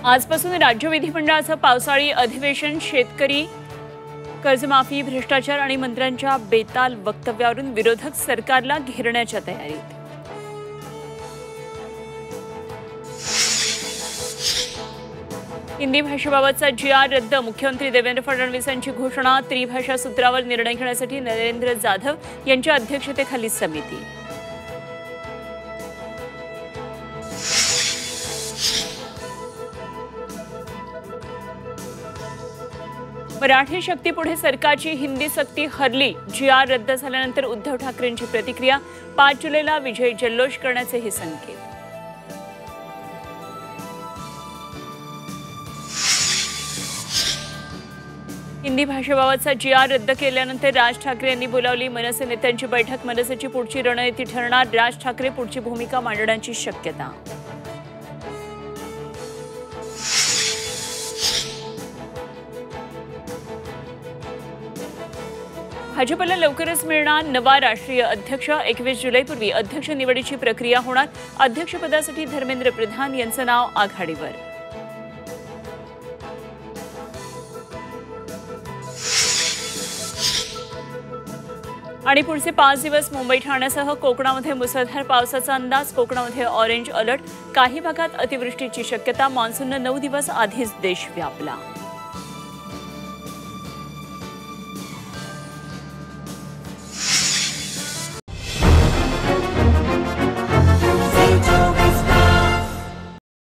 आजपासून राज्य विधिमंडळाचं पावसाळी अधिवेशन. शेतकरी कर्जमाफी, भ्रष्टाचार आणि मंत्र्यांच्या बेताल वक्तव्यावरून विरोधक सरकारला घेरण्याच्या तयारीत. हिंदी भाषेबाबतचा GR रद्द. मुख्यमंत्री देवेंद्र फडणवीसांची घोषणा. त्रिभाषा सूत्रावर निर्णय घेण्यासाठी नरेंद्र जाधव यांच्या अध्यक्षतेखाली समिती. मराठी शक्तीपुढे सरकारची हिंदी सक्ती हरली. GR रद्द झाल्यानंतर उद्धव ठाकरेंची प्रतिक्रिया. 5 जुलैला विजय जल्लोष करण्याचेही संकेत. हिंदी भाषेबाबतचा GR रद्द केल्यानंतर राज ठाकरे यांनी बोलावली मनसे नेत्यांची बैठक. मनसेची पुढची रणनीती ठरणार. राज ठाकरे पुढची भूमिका मांडण्याची शक्यता. भाजपला लवकरच मिळणार नवा राष्ट्रीय अध्यक्ष. 21 जुलैपूर्वी अध्यक्ष निवडीची प्रक्रिया होणार. अध्यक्षपदासाठी धर्मेंद्र प्रधान यांचं नाव आघाडीवर. आणि पुढचे 5 दिवस मुंबई ठाण्यासह कोकणामध्ये मुसळधार पावसाचा अंदाज. कोकणामध्ये ऑरेंज अलर्ट. काही भागात अतिवृष्टीची शक्यता. मान्सूननं 9 दिवस आधीच देश व्यापला.